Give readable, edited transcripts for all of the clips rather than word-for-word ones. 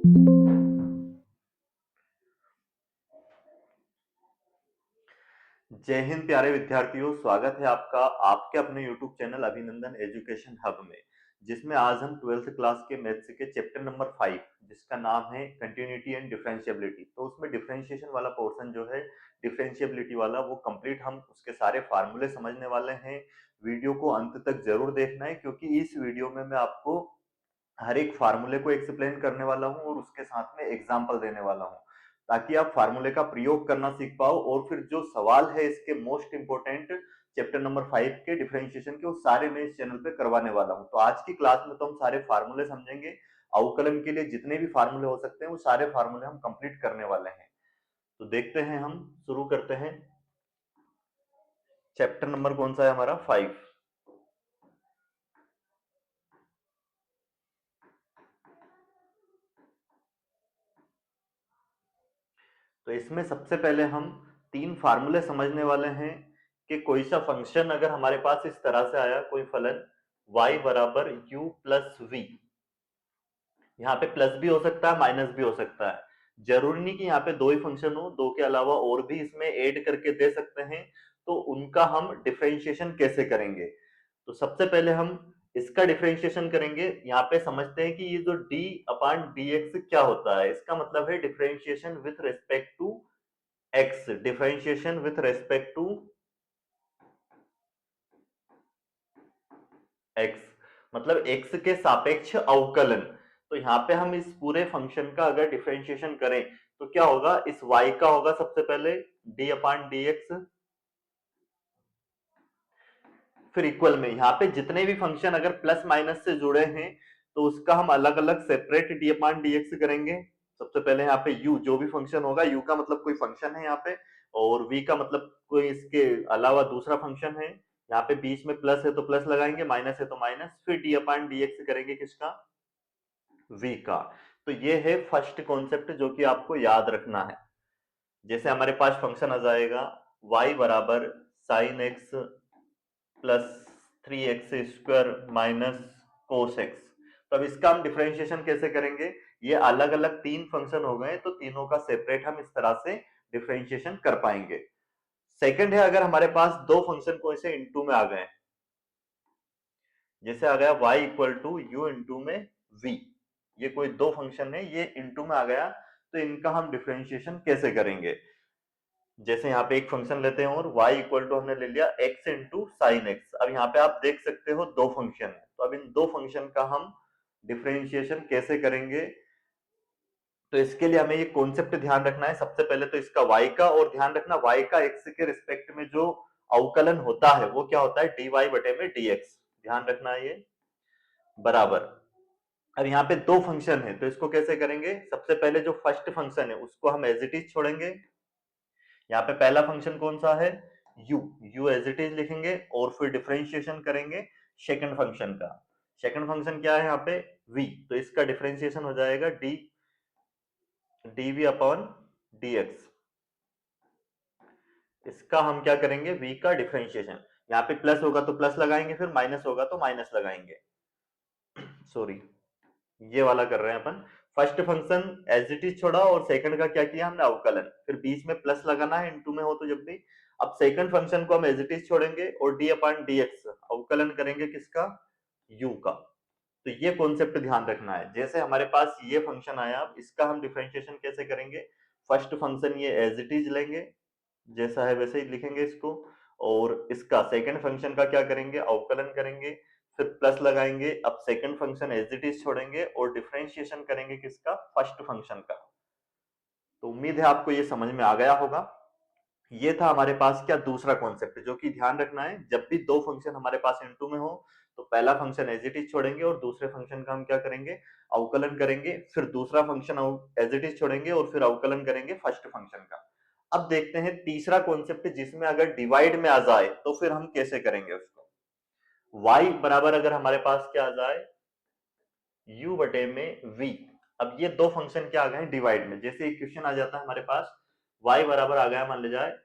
जय हिंद प्यारे विद्यार्थियों, स्वागत है आपका आपके अपने YouTube चैनल अभिनंदन एजुकेशन हब में, जिसमें आज हम 12th क्लास के मैथ्स के चैप्टर नंबर 5 जिसका नाम है कंटिन्यूटी एंड डिफरेंशिएबिलिटी। तो उसमें डिफरेंशिएशन वाला पोर्शन जो है, डिफरेंशिएबिलिटी वाला, वो कंप्लीट हम उसके सारे फार्मूले समझने वाले हैं। वीडियो को अंत तक जरूर देखना है, क्योंकि इस वीडियो में मैं आपको हर एक फार्मूले को एक्सप्लेन करने वाला हूं और उसके साथ में एग्जाम्पल देने वाला हूं, ताकि आप फार्मूले का प्रयोग करना सीख पाओ और फिर जो सवाल है इसके मोस्ट इंपोर्टेंट चैप्टर नंबर 5 के डिफरेंशिएशन के, वो सारे मैं इस चैनल पे करवाने वाला हूं। तो आज की क्लास में तो हम सारे फार्मूले समझेंगे। अवकलन के लिए जितने भी फार्मूले हो सकते हैं वो सारे फार्मूले हम कंप्लीट करने वाले हैं। तो देखते हैं, हम शुरू करते हैं। चैप्टर नंबर कौन सा है हमारा? 5। तो इसमें सबसे पहले हम 3 फार्मूले समझने वाले हैं कि कोई सा फंक्शन अगर हमारे पास इस तरह से आया, कोई फलन y बराबर u प्लस वी। यहाँ पे प्लस भी हो सकता है, माइनस भी हो सकता है। जरूरी नहीं कि यहाँ पे दो ही फंक्शन हो, दो के अलावा और भी इसमें ऐड करके दे सकते हैं। तो उनका हम डिफरेंशिएशन कैसे करेंगे? तो सबसे पहले हम इसका डिफरेंशिएशन करेंगे। यहाँ पे समझते हैं कि ये जो d अपान dx क्या होता है। इसका मतलब है differentiation with respect to x, differentiation with respect to x, मतलब x के सापेक्ष अवकलन। तो यहाँ पे हम इस पूरे फंक्शन का अगर डिफरेंशिएशन करें तो क्या होगा? इस y का होगा सबसे पहले d अपान dx, फिर इक्वल में यहाँ पे जितने भी फंक्शन अगर प्लस माइनस से जुड़े हैं तो उसका हम अलग अलग separate D upon D x करेंगे। सबसे पहले यहाँ पे u, जो भी फंक्शन होगा, u का मतलब कोई फंक्शन है यहाँ पे, और v का मतलब कोई इसके अलावा दूसरा फंक्शन है। यहाँ पे बीच में प्लस है तो प्लस लगाएंगे, माइनस है तो माइनस, फिर डी अपान डी एक्स करेंगे किसका? v का। तो ये है फर्स्ट कॉन्सेप्ट जो कि आपको याद रखना है। जैसे हमारे पास फंक्शन आ जाएगा y बराबर sine x plus 3x² minus cos x. तो अब इसका हम डिफरेंशिएशन कैसे करेंगे? ये अलग अलग 3 फंक्शन हो गए, तो तीनों का सेपरेट हम इस तरह से डिफरेंशिएशन कर पाएंगे। सेकंड है, अगर हमारे पास दो फंक्शन कोई से इनटू में आ गए, जैसे आ गया y equal to U into में v, ये कोई दो फंक्शन है, ये इनटू में आ गया, तो इनका हम डिफरेंशिएशन कैसे करेंगे? जैसे यहाँ पे एक फंक्शन लेते हैं और y इक्वल टू हमने ले लिया x इंटू साइन एक्स। अब यहाँ पे आप देख सकते हो दो फंक्शन है, तो अब इन दो फंक्शन का हम डिफरेंशिएशन कैसे करेंगे? तो इसके लिए हमें ये कॉन्सेप्ट ध्यान रखना है। सबसे पहले तो इसका y का, और ध्यान रखना y का x के रिस्पेक्ट में जो अवकलन होता है वो क्या होता है? dy बटे में dx। ध्यान रखना है ये, बराबर। अब यहाँ पे दो फंक्शन है, तो इसको कैसे करेंगे? सबसे पहले जो फर्स्ट फंक्शन है उसको हम एज इट इज छोड़ेंगे। यहाँ पे पहला फंक्शन कौन सा है? u एज इट इज लिखेंगे और फिर डिफरेंशिएशन करेंगे सेकंड फंक्शन का। सेकंड फंक्शन क्या है यहाँ पे? v, तो इसका डिफरेंशिएशन हो जाएगा dv अपॉन dx। इसका हम क्या करेंगे? v का डिफरेंशिएशन। यहाँ पे प्लस होगा तो प्लस लगाएंगे, फिर माइनस होगा तो माइनस लगाएंगे। सॉरी, ये वाला कर रहे हैं अपन। First function as it is छोड़ा और सेकंड का क्या किया हमने? अवकलन। फिर बीच में प्लस लगाना है इनटू में हो तो जब भी। अब सेकंड फंक्शन को हम एज इट इज छोड़ेंगे और डी अपान डी एक्स अवकलन करेंगे किसका? u का। तो ये कॉन्सेप्ट ध्यान रखना है। जैसे हमारे पास ये फंक्शन आया, अब इसका हम डिफरेंशिएशन कैसे करेंगे? फर्स्ट फंक्शन ये एज इट इज लेंगे, जैसा है वैसे ही लिखेंगे इसको, और इसका सेकंड फंक्शन का क्या करेंगे? अवकलन करेंगे, फिर प्लस लगाएंगे। अब second function as it is छोड़ेंगे और डिफरेंशिएशन करेंगे किसका? फर्स्ट फंक्शन का। तो उम्मीद है आपको ये समझ में आ गया होगा। ये था हमारे पास क्या? दूसरा कॉन्सेप्ट, जो कि ध्यान रखना है जब भी दो फंक्शन हमारे पास इनटू में हो तो पहला फंक्शन एज इट इज छोड़ेंगे और दूसरे फंक्शन का हम क्या करेंगे? अवकलन करेंगे, फिर दूसरा फंक्शन एज इट इज छोड़ेंगे और फिर अवकलन करेंगे फर्स्ट फंक्शन का। अब देखते हैं तीसरा कॉन्सेप्ट, जिसमें अगर डिवाइड में आ जाए तो फिर हम कैसे करेंगे उसको? y बराबर अगर हमारे पास क्या आ जाए? u बटे में v। अब ये दो फंक्शन क्या आ गए? डिवाइड में। जैसे एक क्वेश्चन आ जाता है हमारे पास, y बराबर आ गया मान ली जाए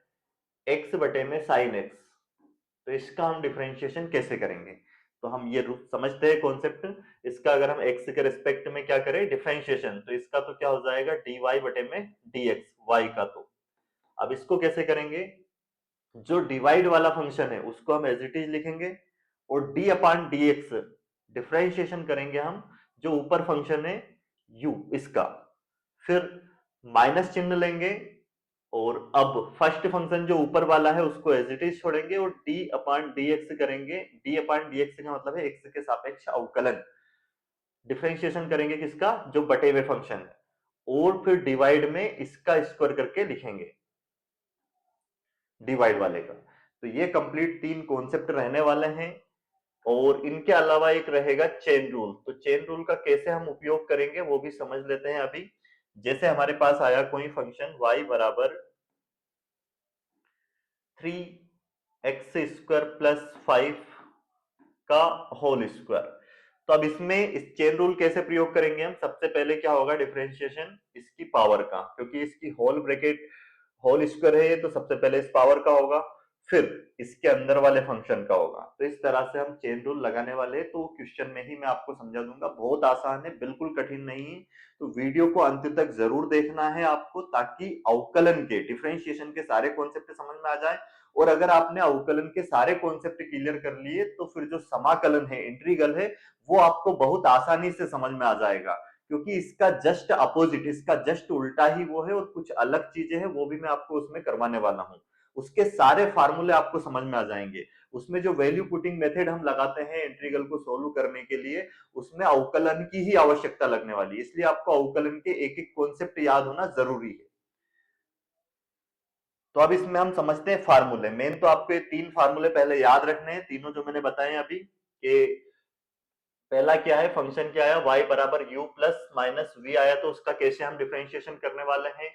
x बटे में साइन x, तो इसका हम डिफरेंशिएशन कैसे करेंगे? तो हम ये समझते हैं कॉन्सेप्ट। इसका अगर हम x के रिस्पेक्ट में क्या करें डिफरेंशिएशन, तो इसका तो क्या हो जाएगा dy बटे में dx y का। तो अब इसको कैसे करेंगे, जो डिवाइड वाला फंक्शन है उसको हम एज इट इज लिखेंगे और d अपान dx डिफरेंशिएशन करेंगे हम जो ऊपर फंक्शन है u इसका, फिर माइनस चिन्ह लेंगे और अब फर्स्ट फंक्शन जो ऊपर वाला है उसको एज इट इज छोड़ेंगे और d अपान dx करेंगे। d अपान dx का मतलब है x के सापेक्ष अवकलन, डिफरेंशिएशन करेंगे किसका, जो बटे हुए फंक्शन है, और फिर डिवाइड में इसका स्क्वायर करके लिखेंगे डिवाइड वाले का। तो ये कंप्लीट 3 कॉन्सेप्ट रहने वाले हैं। और इनके अलावा एक रहेगा चेन रूल। तो चेन रूल का कैसे हम उपयोग करेंगे वो भी समझ लेते हैं अभी। जैसे हमारे पास आया कोई फंक्शन y बराबर 3x स्क्वायर प्लस 5 का होल स्क्वायर। तो अब इसमें इस चेन रूल कैसे प्रयोग करेंगे हम, सबसे पहले क्या होगा डिफरेंशिएशन इसकी पावर का, क्योंकि इसकी होल ब्रैकेट होल स्क्वायर है तो सबसे पहले इस पावर का होगा, फिर इसके अंदर वाले फंक्शन का होगा। तो इस तरह से हम चेन रूल लगाने वाले हैं। तो क्वेश्चन में ही मैं आपको समझा दूंगा, बहुत आसान है, बिल्कुल कठिन नहीं है। तो वीडियो को अंत तक जरूर देखना है आपको, ताकि अवकलन के डिफरेंशिएशन के सारे कॉन्सेप्ट समझ में आ जाए। और अगर आपने अवकलन के सारे कॉन्सेप्ट क्लियर कर लिए तो फिर जो समाकलन है इंटीग्रल है वो आपको बहुत आसानी से समझ में आ जाएगा, क्योंकि इसका जस्ट अपोजिट, इसका जस्ट उल्टा ही वो है और कुछ अलग चीजें हैं वो भी मैं आपको उसमें करवाने वाला हूं। उसके सारे फार्मूले आपको समझ में आ जाएंगे। उसमें जो वैल्यू पुटिंग मेथड हम लगाते हैं इंटीग्रल को सोल्व करने के लिए, उसमें अवकलन की ही आवश्यकता लगने वाली है, इसलिए आपको अवकलन के एक एक कॉन्सेप्ट याद होना जरूरी है। तो अब इसमें हम समझते हैं फार्मूले। मेन तो आपको ये 3 फार्मूले पहले याद रखने हैं, तीनों जो मैंने बताए अभी। कि पहला क्या है, फंक्शन क्या आया y बराबर u प्लस माइनस वी आया, तो उसका कैसे हम डिफरेंशिएशन करने वाले हैं।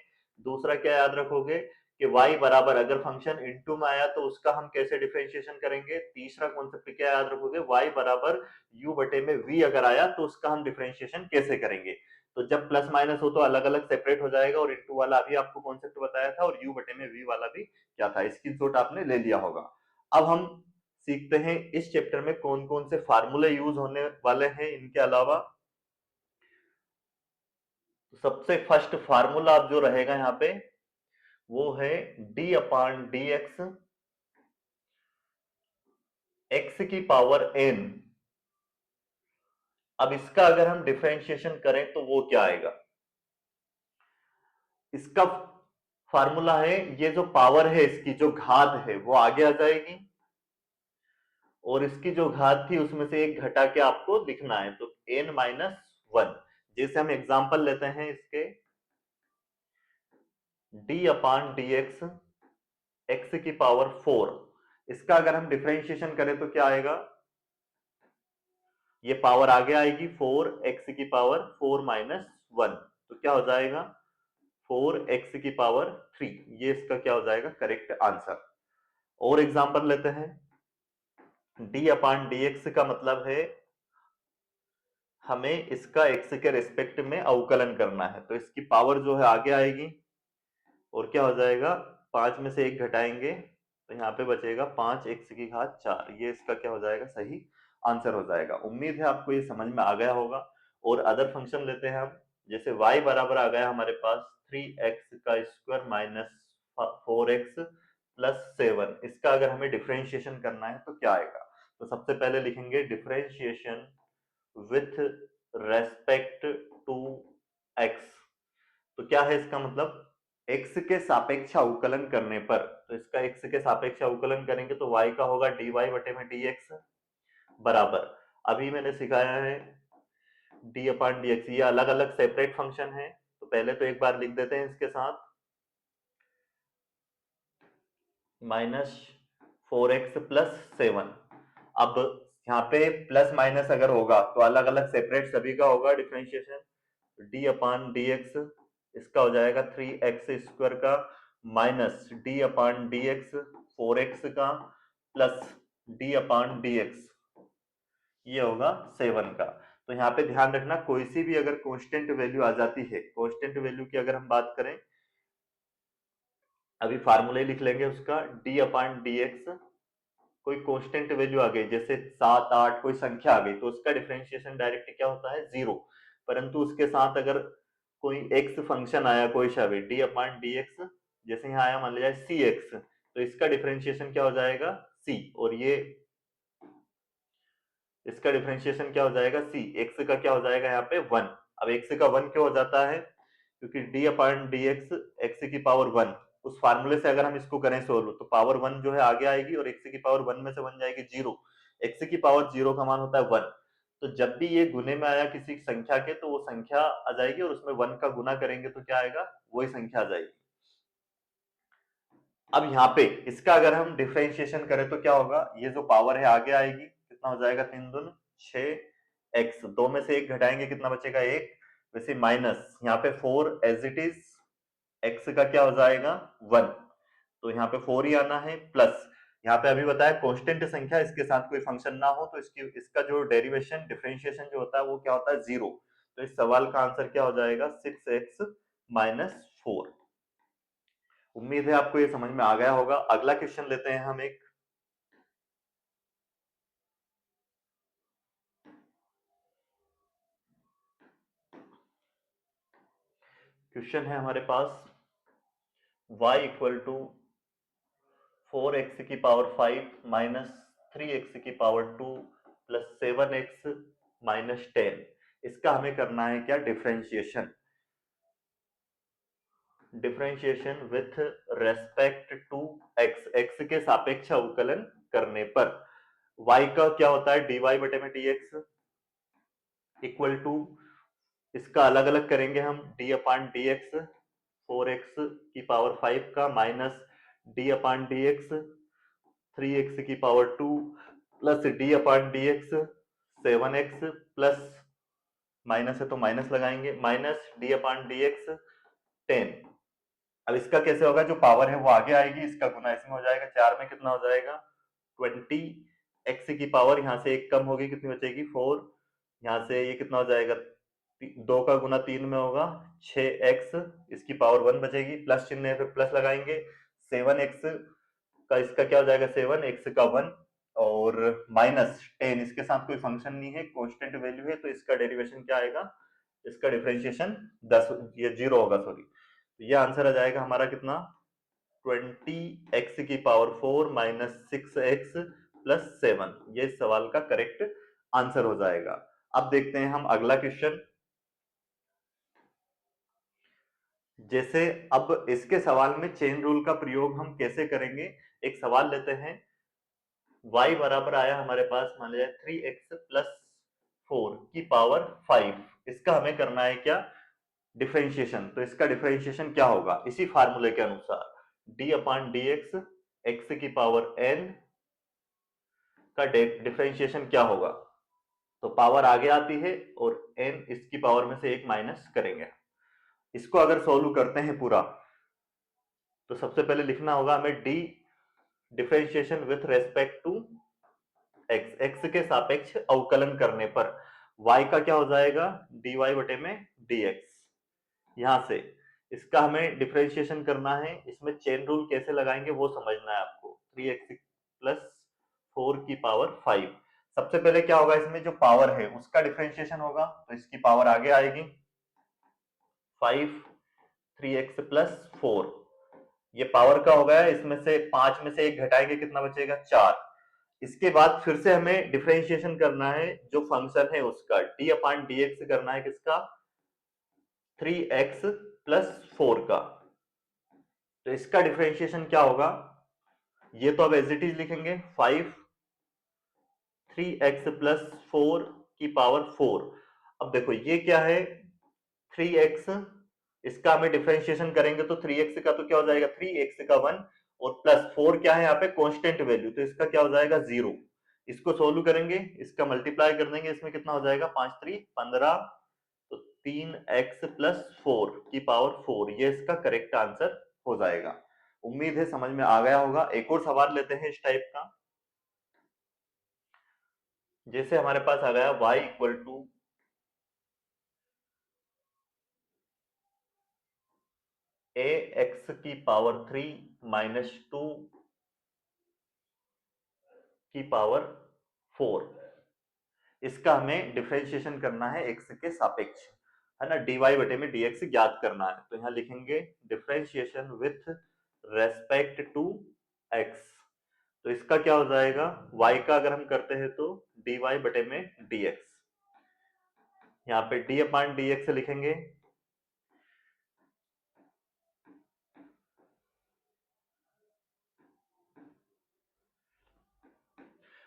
दूसरा क्या याद रखोगे कि y बराबर अगर फंक्शन इनटू में आया तो उसका हम कैसे डिफरेंशिएशन करेंगे। तीसरा कॉन्सेप्ट क्या याद रखोगे, y बराबर u बटे में v अगर आया तो उसका हम डिफरेंशिएशन कैसे करेंगे। तो जब प्लस माइनस हो तो अलग अलग सेपरेट हो जाएगा, और इनटू वाला अभी आपको कॉन्सेप्ट बताया था, और u बटे में v वाला भी क्या था, स्क्रीनशॉट आपने ले लिया होगा। अब हम सीखते हैं इस चैप्टर में कौन कौन से फार्मूले यूज होने वाले हैं इनके अलावा। तो सबसे फर्स्ट फार्मूला अब जो रहेगा यहाँ पे वो है d upon D x, X की पावर n। अब इसका अगर हम डिफरेंशिएशन करें तो वो क्या आएगा, इसका फार्मूला है ये जो पावर है इसकी जो घात है वो आगे आ जाएगी, और इसकी जो घात थी उसमें से एक घटा के आपको लिखना है, तो n माइनस 1। जैसे हम एग्जांपल लेते हैं इसके, d upon D x, X की पावर 4, इसका अगर हम डिफरेंशिएशन करें तो क्या आएगा, ये पावर आगे आएगी 4x की पावर 4 माइनस 1, तो क्या हो जाएगा 4x की पावर 3। ये इसका क्या हो जाएगा करेक्ट आंसर। और एग्जांपल लेते हैं, d अपान डी एक्स का मतलब है हमें इसका x के रिस्पेक्ट में अवकलन करना है, तो इसकी पावर जो है आगे आएगी और क्या हो जाएगा 5 में से 1 घटाएंगे तो यहाँ पे बचेगा 5x की घात 4। ये इसका क्या हो जाएगा सही आंसर हो जाएगा। उम्मीद है आपको ये समझ में आ गया होगा। और अदर फंक्शन लेते हैं हम, जैसे y बराबर आ गया हमारे पास 3x का स्क्वायर माइनस 4x प्लस 7, इसका अगर हमें डिफरेंशिएशन करना है तो क्या आएगा। तो सबसे पहले लिखेंगे differentiation with respect to x। तो क्या है इसका मतलब, x के सापेक्ष अवकलन करने पर, तो इसका x के सापेक्ष अवकलन करेंगे तो y का होगा dy बटे में dx बराबर, अभी मैंने सिखाया है d अपान dx, ये अलग अलग सेपरेट फंक्शन है। तो पहले तो एक बार लिख देते हैं इसके साथ, माइनस 4x प्लस 7। अब यहाँ पे प्लस माइनस अगर होगा तो अलग अलग सेपरेट सभी का होगा differentiation, d upon D x, इसका हो जाएगा 3x स्क्वायर का minus d upon D x 4x का plus d upon D x, ये होगा 7 का। तो यहाँ पे ध्यान रखना कोई सी भी अगर कांस्टेंट वैल्यू आ जाती है, कांस्टेंट वैल्यू की अगर हम बात करें, अभी फार्मूले लिख लेंगे उसका, d अपान डी एक्स कोई कांस्टेंट वैल्यू आ गई, जैसे 7 8 कोई संख्या आ गई, तो उसका डिफरेंशिएशन डायरेक्ट क्या होता है, 0। परंतु उसके साथ अगर कोई एक्स फंक्शन आया, कोई सा भी डी अपॉन डी एक्स, जैसे यहाँ आया मान लिया सी एक्स, तो इसका डिफरेंशिएशन क्या हो जाएगा, सी। और ये इसका डिफरेंशिएशन क्या हो जाएगा, सी। एक्स का क्या हो जाएगा यहाँ पे 1। अब एक्स का 1 क्यों हो जाता है, क्योंकि D upon D x, X की पावर 1, उस फार्मूले से अगर हम इसको करें सोल्व, तो पावर 1 जो है आगे आएगी और एक्स की पावर 1 में से बन जाएगी 0। एक्स की पावर 0 का मान होता है 1। तो जब भी ये गुने में आया किसी संख्या के, तो वो संख्या आ जाएगी और उसमें 1 का गुना करेंगे तो क्या आएगा, वही संख्या आ जाएगी। अब यहाँ पे इसका अगर हम डिफरेंशिएशन करें तो क्या होगा, ये जो पावर है आगे आएगी, कितना हो जाएगा, 3 दूनी 6 एक्स, 2 में से 1 घटाएंगे कितना बचेगा, 1। वैसे माइनस यहाँ पे 4 एज इट इज, एक्स का क्या हो जाएगा 1, तो यहाँ पे 4 ही आना है, प्लस यहाँ पे अभी बताया कांस्टेंट संख्या इसके साथ कोई फंक्शन ना हो तो इसका जो डेरिवेशन डिफरेंशिएशन जो होता है वो क्या होता है, 0। तो इस सवाल का आंसर क्या हो जाएगा, 6x माइनस 4। उम्मीद है आपको ये समझ में आ गया होगा। अगला क्वेश्चन लेते हैं हम एक। क्वेश्चन है हमारे पास y इक्वल टू 4x की पावर 5 माइनस 3x की पावर 2 प्लस 7x माइनस 10। इसका हमें करना है क्या, differentiation. Differentiation with respect to x, x के सापेक्ष अवकलन करने पर y का क्या होता है, dy बटे में dx इक्वल टू, इसका अलग अलग करेंगे हम, d upon D x 4x की पावर 5 का minus d upon D x 3x की power 2 plus d upon D x 7x plus, minus है तो माइनस लगाएंगे, minus d upon D x 10। अब इसका कैसे होगा, जो पावर है वो आगे आएगी, इसका गुना इसमें हो जाएगा, 4 में कितना हो जाएगा 20, x की पावर यहाँ से एक कम होगी, कितनी बचेगी 4, यहाँ से ये कितना हो जाएगा, 2 का गुना 3 में होगा 6x, इसकी पावर 1 बचेगी, प्लस चिन्ह है फिर प्लस लगाएंगे, 7x का इसका क्या हो जाएगा 7, x का 1 और माइनस 10, इसके साथ कोई फंक्शन नहीं है, कांस्टेंट वैल्यू है, तो इसका डेरिवेशन क्या आएगा, इसका डिफरेंशिएशन 10, ये 0 होगा, सॉरी। तो ये आंसर आ जाएगा हमारा कितना, 20x की पावर 4 माइनस 6x प्लस 7। ये इस सवाल का करेक्ट आंसर हो जाएगा। अब देखते हैं हम अगला क्वेश्चन। जैसे अब इसके सवाल में चेन रूल का प्रयोग हम कैसे करेंगे, एक सवाल लेते हैं, y बराबर आया हमारे पास मान लिया 3x प्लस 4 की पावर 5। इसका हमें करना है क्या, डिफरेंशिएशन। तो इसका डिफरेंशिएशन क्या होगा, इसी फार्मूले के अनुसार d upon D x, X की पावर n का डिफरेंशिएशन क्या होगा, तो पावर आगे आती है और n इसकी पावर में से एक माइनस करेंगे। इसको अगर सोल्व करते हैं पूरा, तो सबसे पहले लिखना होगा हमें d differentiation with respect to x, x के सापेक्ष अवकलन करने पर y का क्या हो जाएगा, dy बटे में dx। यहां से इसका हमें डिफरेंशिएशन करना है, इसमें चेन रूल कैसे लगाएंगे वो समझना है आपको। 3x प्लस 4 की पावर 5, सबसे पहले क्या होगा, इसमें जो पावर है उसका डिफरेंशिएशन होगा, तो इसकी पावर आगे आएगी 5, 3x प्लस 4, ये पावर का हो गया, इसमें से 5 में से एक घटाएंगे कितना बचेगा 4। इसके बाद फिर से हमें डिफरेंशिएशन करना है जो फंक्शन है उसका, d अपान dx करना है किसका, 3x प्लस 4 का। तो इसका डिफरेंशिएशन क्या होगा, ये तो अब एज इट इज लिखेंगे, 5 3x प्लस 4 की पावर 4। अब देखो ये क्या है 3x, इसका हमें डिफरेंशिएशन करेंगे तो 3x का तो क्या हो जाएगा 3x का 1 और प्लस 4 क्या है यहाँ पे कांस्टेंट वैल्यू, तो इसका क्या हो जाएगा 0। इसको सोल्व करेंगे, इसका मल्टीप्लाई कर देंगे, इसमें कितना हो जाएगा 5 3 15, तो 3x प्लस 4 की पावर 4, ये इसका करेक्ट आंसर हो जाएगा। उम्मीद है समझ में आ गया होगा। एक और सवाल लेते हैं इस टाइप का। जैसे हमारे पास आ गया y इक्वल टू ax की पावर 3 माइनस 2 की पावर 4, इसका हमें डिफरेंशिएशन करना है x के सापेक्ष, है ना, dy बटे में dx ज्ञात करना है। तो यहाँ लिखेंगे differentiation with respect to x। तो इसका क्या हो जाएगा, y का अगर हम करते हैं तो dy बटे में dx, यहाँ पे d अपान dx लिखेंगे।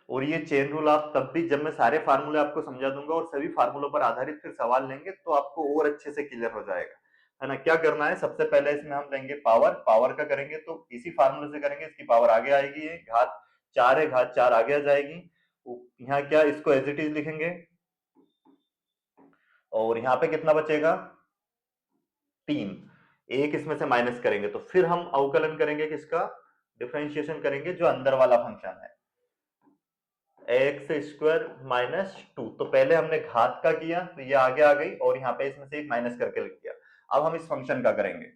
और ये चेन रूल आप तब भी, जब मैं सारे फार्मूले आपको समझा दूंगा और सभी फार्मूलों पर आधारित फिर सवाल लेंगे तो आपको और अच्छे से क्लियर हो जाएगा, है ना। क्या करना है, सबसे पहले इसमें हम लेंगे पावर, पावर का करेंगे तो इसी फार्मूले से करेंगे, इसकी पावर आगे आएगी, ये घात 4 है, घात 4 आगे आ जाएगी। यहाँ क्या, इसको एज इट इज लिखेंगे और यहाँ पे कितना बचेगा 3, एक इसमें से माइनस करेंगे तो फिर हम अवकलन करेंगे, किसका, डिफरेंशिएशन करेंगे जो अंदर वाला फंक्शन है एक्स स्क्वायर माइनस 2। तो पहले हमने घात का किया तो ये आगे आ गई और यहाँ पे इसमें से एक माइनस करके लिख दिया। अब हम इस फंक्शन का करेंगे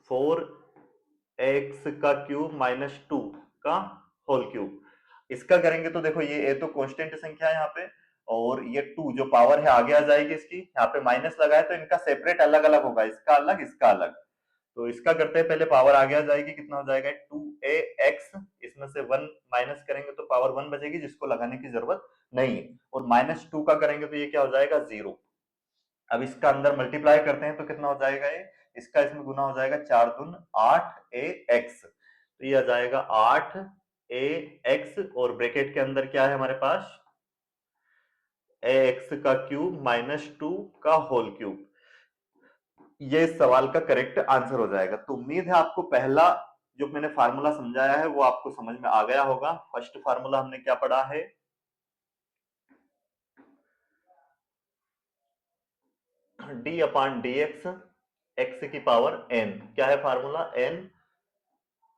4x का क्यूब माइनस 2 का होल क्यूब। इसका करेंगे तो देखो ये तो कांस्टेंट संख्या है यहाँ पे, और ये 2 जो पावर है आगे आ जाएगी इसकी, यहाँ पे माइनस लगाए तो इनका सेपरेट अलग अलग होगा, इसका अलग इसका अलग। तो इसका करते हैं, पहले पावर आगे आ जाएगी, कितना हो जाएगा 2ax, इसमें से 1 माइनस करेंगे तो पावर 1 बचेगी जिसको लगाने की जरूरत नहीं है, और माइनस 2 का करेंगे तो ये क्या हो जाएगा 0। अब इसका अंदर मल्टीप्लाई करते हैं तो कितना हो जाएगा, ये इसका इसमें गुना हो जाएगा, 4 दून 8ax, तो ये आ जाएगा 8ax, और ब्रैकेट के अंदर क्या है हमारे पास ax का क्यूब माइनस 2 का होल क्यूब। ये इस सवाल का करेक्ट आंसर हो जाएगा। तो उम्मीद है आपको पहला जो मैंने फार्मूला समझाया है वो आपको समझ में आ गया होगा। फर्स्ट फार्मूला हमने क्या पढ़ा है, D upon D x, X की पावर n, क्या है फार्मूला, n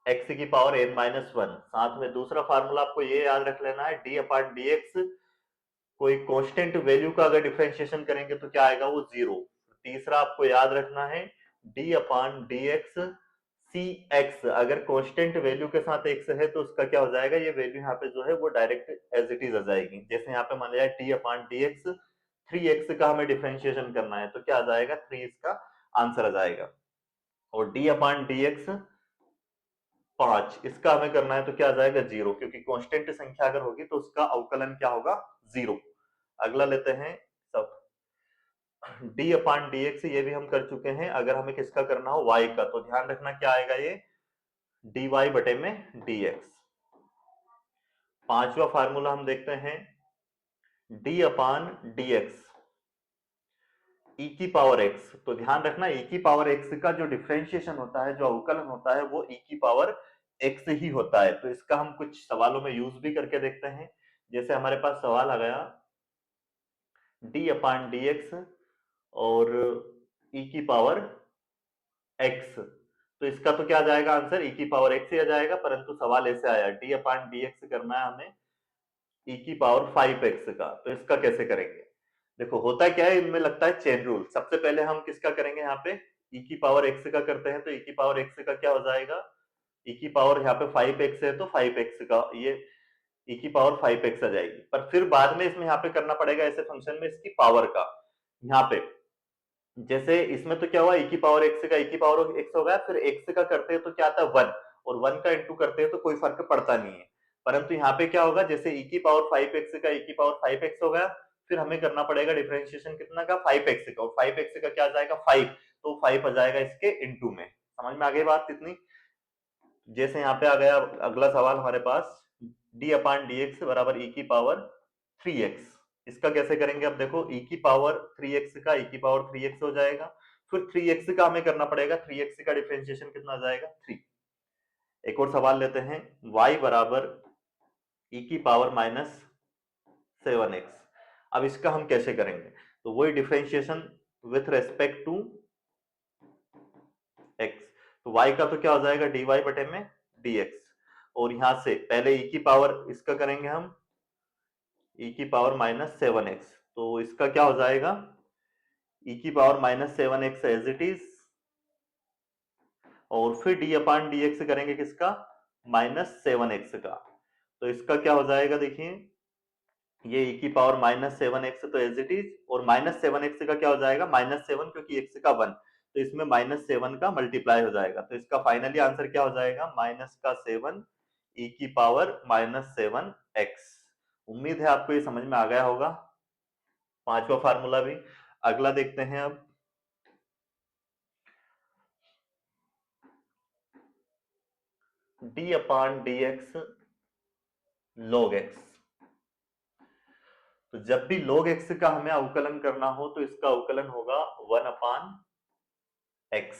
एक्स की पावर n माइनस 1। साथ में दूसरा फार्मूला आपको ये याद रख लेना है, डी अपान डी एक्स, कोई कांस्टेंट वैल्यू का अगर डिफरेंशिएशन करेंगे तो क्या आएगा, वो 0। तीसरा आपको याद रखना है डी अपान डी एक्स सी एक्स, अगर कांस्टेंट वैल्यू के साथ एक्स है तो उसका क्या हो जाएगा, ये वैल्यू यहाँ पे जो है वो डायरेक्ट एज इट इज आ जाएगी। जैसे यहाँ पे मान लिया D upon D x 3x का हमें डिफरेंशिएशन करना है तो क्या आ जाएगा 3 इसका आंसर आ जाएगा, और डी अपान डी एक्स 5 इसका हमें करना है तो क्या आ जाएगा 0, क्योंकि कांस्टेंट संख्या अगर होगी तो उसका अवकलन क्या होगा 0। अगला लेते हैं सब डी अपान डी एक्स, ये भी हम कर चुके हैं। अगर हमें किसका करना हो y का, तो ध्यान रखना क्या आएगा, ये dy बटे में dx। पांचवा फार्मूला हम देखते हैं d अपान dx e की पावर x। तो ध्यान रखना e की पावर x का जो डिफरेंशिएशन होता है, जो अवकलन होता है, वो e की पावर x ही होता है। तो इसका हम कुछ सवालों में यूज भी करके देखते हैं। जैसे हमारे पास सवाल आ गया d अपान dx और e की पावर x, तो इसका तो क्या आ जाएगा आंसर, e की पावर x ही आ जाएगा, परंतु सवाल ऐसे आया d अपान dx करना है हमें e की पावर 5x का। तो इसका कैसे करेंगे, देखो होता क्या है, इनमें लगता है चेन रूल। सबसे पहले हम किसका करेंगे, यहाँ पे e की पावर x का करते हैं, तो e की पावर x का क्या हो जाएगा, e की पावर यहाँ पे 5x है तो 5x का, ये e की पावर 5x आ जाएगी। पर फिर बाद में इसमें यहाँ पे करना पड़ेगा ऐसे फंक्शन में इसकी पावर का, यहाँ पे जैसे इसमें तो क्या हुआ e की पावर x का e की पावर x हो गया, फिर x का करते हैं तो क्या आता है 1, और 1 का इंटू करते हैं तो कोई फर्क पड़ता नहीं है। परंतु यहाँ पे क्या होगा, जैसे e की पावर 5x का e की पावर 5x हो गया, फिर हमें करना पड़ेगा डिफरेंशिएशन कितना का 5x का, और 5x का क्या आ जाएगा 5, तो 5 आ जाएगा इसके इंटू में। समझ में आ गई बात इतनी। जैसे यहाँ पे आ गया अगला सवाल हमारे पास d अपान डी एक्स बराबर e की पावर 3x, इसका कैसे करेंगे, अब देखो e की पावर 3x का e की पावर 3x हो जाएगा, फिर 3x का हमें करना पड़ेगा, 3x का डिफरेंशिएशन कितना आ जाएगा 3। एक और सवाल लेते हैं y बराबर e की पावर माइनस 7x। अब इसका हम कैसे करेंगे, तो वही differentiation with respect to x, तो y का तो क्या हो जाएगा dy बटे में dx, और यहां से पहले e की पावर इसका करेंगे हम e की पावर माइनस 7x, तो इसका क्या हो जाएगा e की power minus 7x as it is, और फिर d अपान dx करेंगे किसका माइनस 7x का, तो इसका क्या हो जाएगा, देखिए ये e की पावर -7x तो एज इट इज, और -7x का क्या हो जाएगा -7, क्योंकि x का 1, तो इसमें -7 का मल्टीप्लाई हो जाएगा, तो इसका फाइनली आंसर क्या हो जाएगा -7 e की पावर -7x। उम्मीद है आपको ये समझ में आ गया होगा, पांचवा फार्मूला भी। अगला देखते हैं अब, d/dx log x। तो जब भी log x का हमें अवकलन करना हो तो इसका अवकलन होगा 1/x।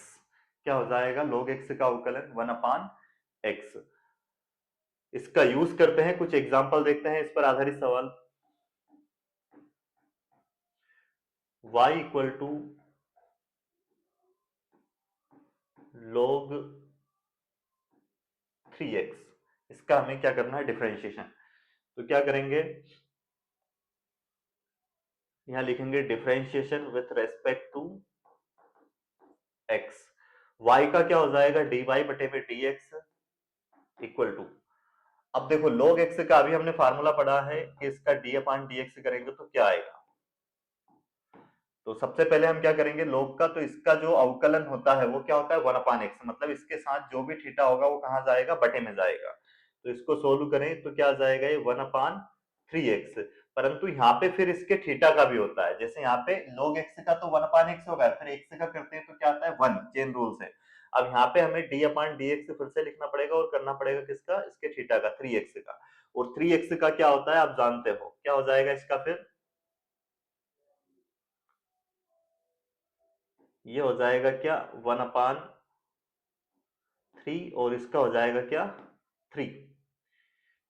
क्या हो जाएगा log x का अवकलन 1/x। इसका यूज करते हैं, कुछ एग्जांपल देखते हैं इस पर आधारित सवाल। y equal to log 3x, इसका हमें क्या करना है, डिफरेंशिएशन। तो क्या करेंगे, यहां लिखेंगे differentiation with respect to x। y का क्या हो जाएगा dy बटे में dx इक्वल टू, अब देखो log x का अभी हमने फार्मूला पढ़ा है कि इसका d/dx करेंगे तो क्या आएगा। तो सबसे पहले हम क्या करेंगे log का, तो इसका जो अवकलन होता है वो क्या होता है 1/x, मतलब इसके साथ जो भी थीटा होगा वो कहां जाएगा, बटे में जाएगा। तो इसको सोल्व करें तो क्या जाएगा, ये 1/3x। परंतु यहाँ पे फिर इसके थीटा का भी होता है, जैसे यहाँ पे log x का तो 1/x होगा, फिर x का करते हैं तो क्या आता है 1, चेन रूल से। अब यहाँ पे हमें d/dx फिर से लिखना पड़ेगा और करना पड़ेगा किसका, इसके थीटा का 3x का। और 3x का क्या होता है आप जानते हो, क्या हो जाएगा इसका, फिर ये हो जाएगा क्या 1/3, और इसका हो जाएगा क्या 3।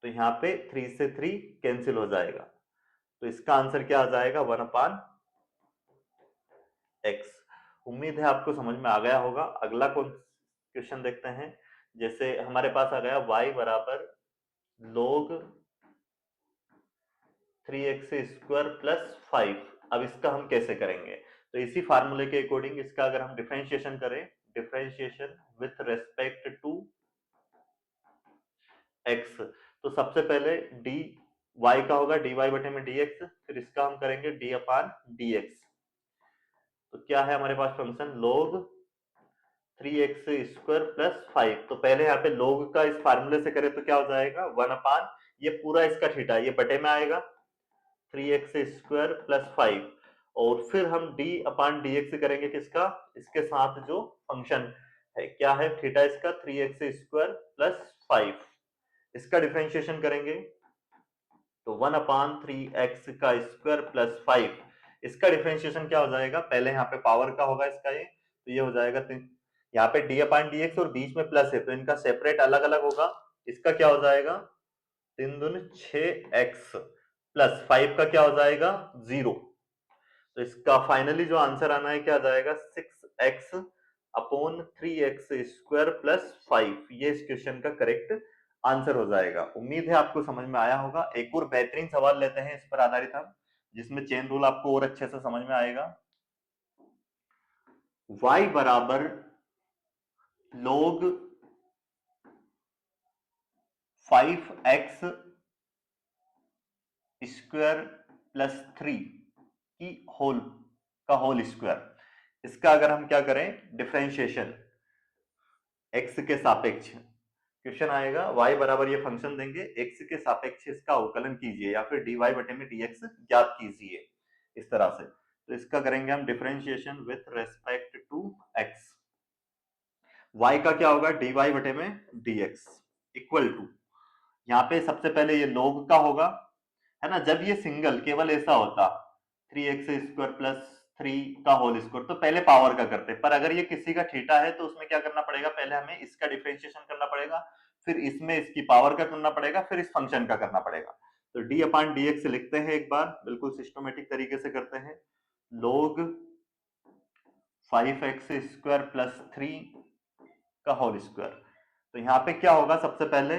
तो यहाँ पे 3 से 3 कैंसिल हो जाएगा, तो इसका आंसर क्या आ जाएगा 1/x। उम्मीद है आपको समझ में आ गया होगा। अगला क्वेश्चन देखते हैं, जैसे हमारे पास आ गया y बराबर log 3x² + 5। अब इसका हम कैसे करेंगे, तो इसी फार्मूले के अकॉर्डिंग इसका अगर हम डिफरेंशिएशन करें, differentiation with respect to x, तो सबसे पहले डी y का होगा dy बटे में dx, फिर इसका हम करेंगे d/dx। तो क्या है हमारे पास फंक्शन log 3x² + 5। तो पहले यहाँ पे log का इस फार्मूले से करें तो क्या हो जाएगा 1/, ये पूरा इसका थीटा ये बटे में आएगा 3x² + 5, और फिर हम d/dx करेंगे किसका, इसके साथ जो फंक्शन है, क्या है थीटा इसका 3x² + 5, इसका डिफरेंशिएशन करेंगे तो 1/3x² + 5। इसका डिफरेंशिएशन क्या हो जाएगा, पहले यहाँ पे पावर का होगा इसका ये, तो ये हो जाएगा यहाँ पे d/dx और बीच में प्लस है तो इनका सेपरेट अलग अलग होगा। इसका क्या हो जाएगा 3 दूनी 6x + 5 का क्या हो जाएगा 0। तो इसका फाइनली जो आंसर आना है क्या आ जाएगा 6x/3x² + 5। ये इस क्वेश्चन का करेक्ट आंसर हो जाएगा। उम्मीद है आपको समझ में आया होगा। एक और बेहतरीन सवाल लेते हैं इस पर आधारित हम, जिसमें चेन रूल आपको और अच्छे से समझ में आएगा। y बराबर log 5x² + 3 की होल स्क्वायर। इसका अगर हम क्या करें डिफरेंशिएशन x के सापेक्ष, क्वेश्चन आएगा y बराबर ये फंक्शन देंगे x के सापेक्ष इसका अवकलन कीजिए या फिर dy बटे में dx ज्ञात कीजिए, इस तरह से। तो इसका करेंगे हम differentiation with respect to x। y का क्या होगा dy बटे में dx इक्वल टू, यहाँ पे सबसे पहले ये log का होगा, है ना। जब ये सिंगल केवल ऐसा होता 3x² + 3 का होल स्क्वायर तो पहले पावर का करते, पर अगर ये किसी का थीटा है तो उसमें क्या करना पड़ेगा, पहले हमें इसका डिफरेंशिएशन करना पड़ेगा, फिर इसमें इसकी पावर का करना पड़ेगा, फिर इस फंक्शन का करना पड़ेगा। तो d/dx लिखते हैं एक बार, बिल्कुल सिस्टमेटिक तरीके से करते हैं। log 5x² + 3 का होल स्क्वायर। तो यहाँ पे क्या होगा, सबसे पहले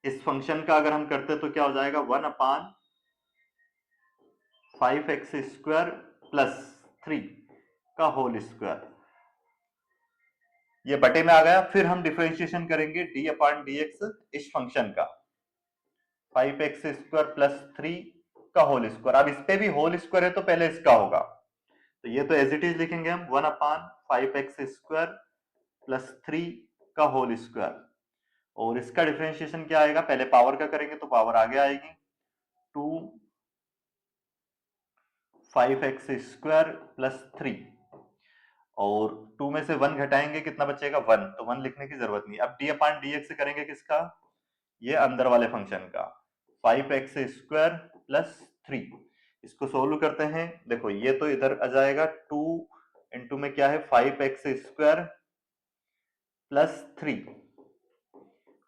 इस फंक्शन का अगर हम करते तो क्या हो जाएगा 1/5x² + 3 का होल स्क्वायर। ये बटे में आ गया। फिर हम डिफरेंशिएशन करेंगे डी अपॉन डी एक्स इस फंक्शन का, 5x स्क्वायर प्लस 3 का होल स्क्वायर। अब इस पे भी होल स्क्वायर है तो पहले इसका होगा, तो ये तो एज इट इज लिखेंगे हम 1 अपॉन 5x स्क्वायर प्लस 3 का होल स्क्वायर। और इसका डिफरेंशिएशन क्या आएगा, पहले पावर का करेंगे तो पावर आगे आएगी 2 5x स्क्वायर प्लस 3, और 2 में से 1 घटाएंगे कितना बचेगा 1, तो 1 लिखने की जरूरत नहीं। अब डी अपॉन डी एक्स करेंगे किसका, ये अंदर वाले फंक्शन का, 5x स्क्वायर प्लस 3। इसको सोल्व करते हैं, देखो ये तो इधर आ जाएगा 2 इंटू में क्या है 5x स्क्वायर प्लस 3,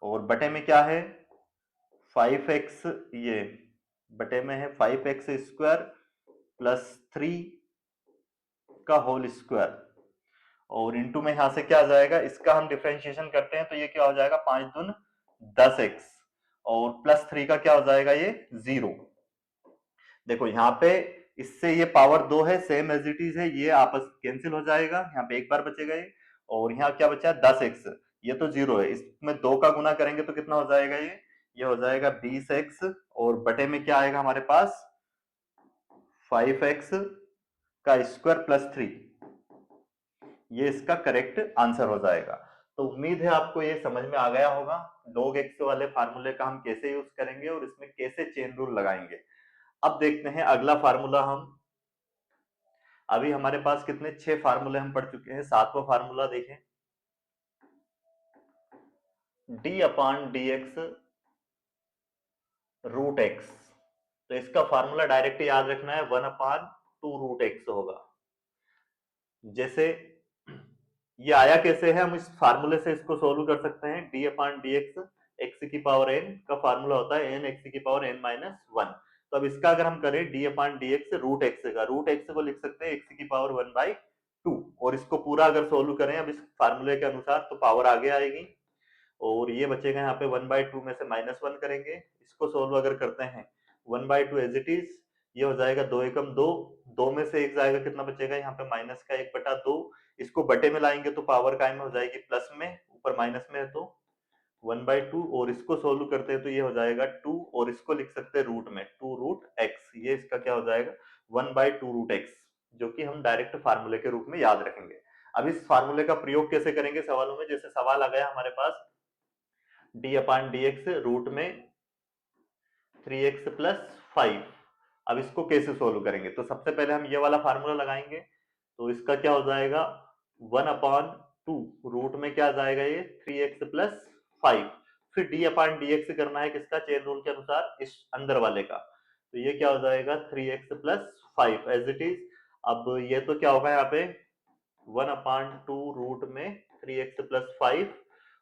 और बटे में क्या है 5x, ये बटे में है 5x स्क्वायर प्लस 3 का होल स्क्वायर, और इंटू में यहां से क्या आ जाएगा, इसका हम डिफरेंशिएशन करते हैं तो ये क्या हो जाएगा 5 दून 10x, और प्लस 3 का क्या हो जाएगा ये 0। देखो यहाँ पे इससे ये पावर 2 है, सेम एज इट इज है, ये आपस कैंसिल हो जाएगा, यहाँ पे एक बार बचेगा ये, और यहाँ क्या बचा 10x, ये तो 0 है, इसमें 2 का गुना करेंगे तो कितना हो जाएगा ये हो जाएगा 20x, और बटे में क्या आएगा हमारे पास 5x का स्क्वायर प्लस 3, ये इसका करेक्ट आंसर हो जाएगा। तो उम्मीद है आपको ये समझ में आ गया होगा log x वाले फार्मूले का हम कैसे यूज करेंगे और इसमें कैसे चेन रूल लगाएंगे। अब देखते हैं अगला फार्मूला। हम अभी हमारे पास कितने 6 फार्मूले हम पढ़ चुके हैं, 7वां फार्मूला देखें, D upon D x root X. तो इसका फार्मूला डायरेक्ट याद रखना है 1 अपॉन 2 रूट एक्स होगा। जैसे ये आया कैसे है, हम इस फार्मूले से इसको सोल्व कर सकते हैं, D upon D x X की पावर एन का फार्मूला होता है एन एक्स की पावर एन माइनस 1। तो अब इसका अगर हम करें D upon D x root X का, रूट एक्स को लिख सकते हैं एक्स की पावर 1/2, और इसको पूरा अगर सोल्व करें अब इस फार्मूले के अनुसार तो पावर आगे आएगी, और ये बचेगा यहाँ पे 1/2 में से -1 करेंगे, इसको सोल्व अगर करते हैं 1/2 एज इट इज, ये हो जाएगा 2 एकम 2, 2 में से 1 जाएगा, कितना बचेगा यहाँ पे माइनस का 1/2, इसको बटे में लाएंगे तो पावर कायम हो जाएगी प्लस में, ऊपर माइनस में है तो 1/2, और इसको सोल्व करते हैं तो ये हो जाएगा 2, और इसको लिख सकते हैं रूट में 2 रूट एक्स, ये इसका क्या हो जाएगा 1/2 रूट एक्स, जो कि हम डायरेक्ट फार्मूले के रूप में याद रखेंगे। अब इस फार्मूले का प्रयोग कैसे करेंगे सवालों में, जैसे सवाल आ गया हमारे पास d upon D x root में 3x प्लस 5, अब इसको कैसे सोल्व करेंगे, तो सबसे पहले हम ये वाला फार्मूला लगाएंगे, तो इसका क्या हो जाएगा 1/2 रूट में क्या जाएगा ये 3x प्लस 5, फिर डी अपॉन डी एक्स करना है किसका, चेन रूल के अनुसार इस अंदर वाले का, तो ये क्या हो जाएगा 3x plus 5 as it is. अब ये तो क्या होगा यहाँ पे 1/2 रूट में 3x प्लस 5,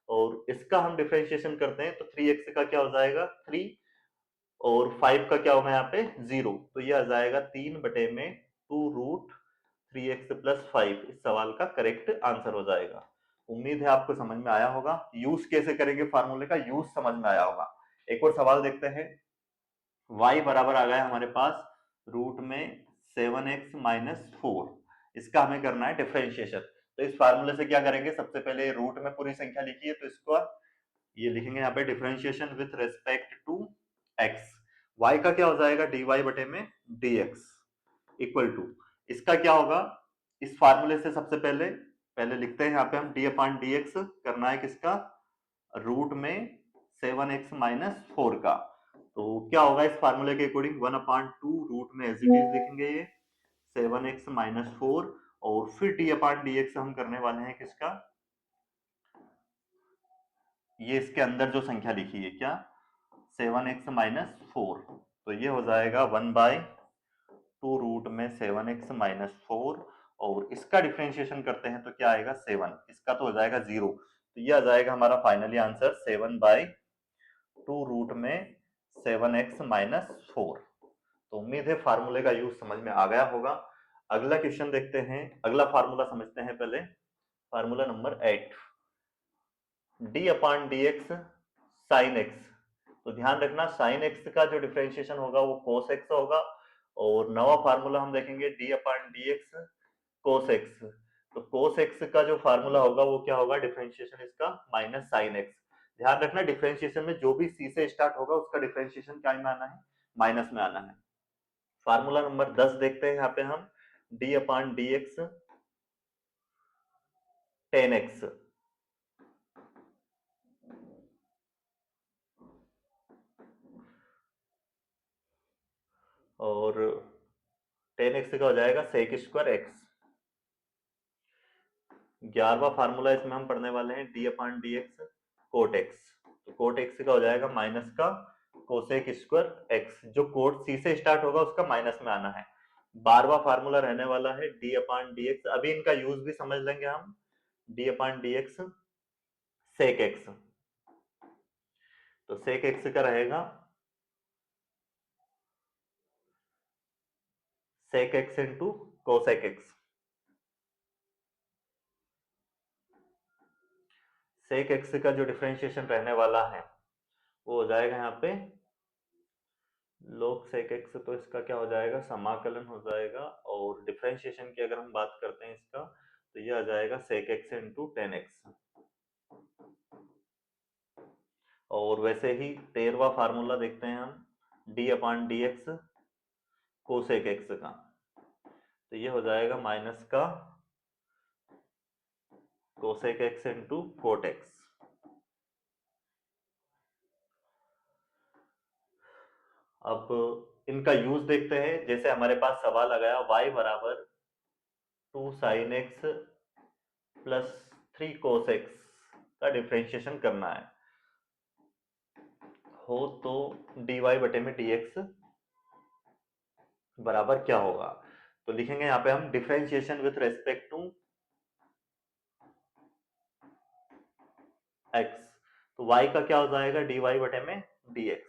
और इसका हम डिफरेंशिएशन करते हैं तो 3x का क्या हो जाएगा 3, और 5 का क्या होगा यहाँ पे 0, तो ये आ जाएगा 3/2 रूट 3x प्लस 5, इस सवाल का करेक्ट आंसर हो जाएगा। उम्मीद है आपको समझ में आया होगा, यूज कैसे करेंगे फार्मूले का यूज समझ में आया होगा। एक और सवाल देखते हैं, y बराबर आ गया हमारे पास रूट में 7x माइनस 4, इसका हमें करना है डिफरेंशिएशन। तो इस फार्मूले से क्या करेंगे, सबसे पहले रूट में पूरी संख्या लिखी है तो इसको ये लिखेंगे यहाँ पे differentiation with respect to x, y का क्या हो जाएगा dy बटे में dx इक्वल टू, इसका क्या होगा इस फार्मूले से सबसे पहले लिखते हैं यहाँ पे हम d अपॉन dx करना है किसका, रूट में 7x माइनस 4 का, तो क्या होगा इस फार्मूले के अकॉर्डिंग 1/2 रूट में एज इट इज लिखेंगे ये 7x माइनस 4, और फिर d अपॉन dx हम करने वाले हैं किसका, ये इसके अंदर जो संख्या लिखी है क्या 7x माइनस 4, तो ये हो जाएगा 1/2 रूट में 7x माइनस 4, और इसका डिफरेंशिएशन करते हैं तो क्या आएगा 7, इसका तो हो जाएगा 0, तो ये आ जाएगा हमारा फाइनली आंसर 7/2 रूट में 7x माइनस 4। तो उम्मीद है फार्मूले का यूज समझ में आ गया होगा। अगला क्वेश्चन देखते हैं, अगला फार्मूला समझते हैं पहले, formula number 8, D upon D x sine x. तो ध्यान रखना साइन एक्स का जो डिफरेंशिएशन होगा वो कोस एक्स होगा, और नवा फार्मूला हम देखेंगे D upon D x cos x. तो cos x का जो फार्मूला होगा वो क्या होगा, डिफरेंशिएशन इसका माइनस साइन एक्स। ध्यान रखना डिफरेंशिएशन में जो भी c से स्टार्ट होगा उसका डिफरेंशिएशन क्या में आना है, माइनस में आना है। फार्मूला नंबर 10 देखते हैं यहाँ पे हम, d upon D x ten x, और टेन एक्स का हो जाएगा सेक स्क्वायर एक्स। 11वां फार्मूला इसमें हम पढ़ने वाले हैं D upon D x cot x. तो कोट एक्स का हो जाएगा माइनस का कोसेक स्क्वायर एक्स, जो कोट सी से स्टार्ट होगा उसका माइनस में आना है। 12वां फार्मूला रहने वाला है डी अपान डी एक्स, अभी इनका यूज भी समझ लेंगे हम, D upon D X sec X. तो सेक एक्स का रहेगा sec X into cosec X. Sec X का जो डिफरेंशिएशन रहने वाला है वो हो जाएगा यहाँ पे log sec x, तो इसका क्या हो जाएगा, समाकलन हो जाएगा। और डिफरेंशिएशन की अगर हम बात करते हैं इसका, तो ये आ जाएगा sec x into ten x. और वैसे ही 13वां फार्मूला देखते हैं हम, d upon D x cosec x का, तो ये हो जाएगा माइनस का cosec x into cot x. अब इनका यूज देखते हैं। जैसे हमारे पास सवाल आ गया y बराबर 2 sine x plus 3 cos x का डिफरेंशिएशन करना है हो, तो dy बटे में dx बराबर क्या होगा। तो लिखेंगे यहाँ पे हम differentiation with respect to x, तो y का क्या हो जाएगा, dy बटे में dx।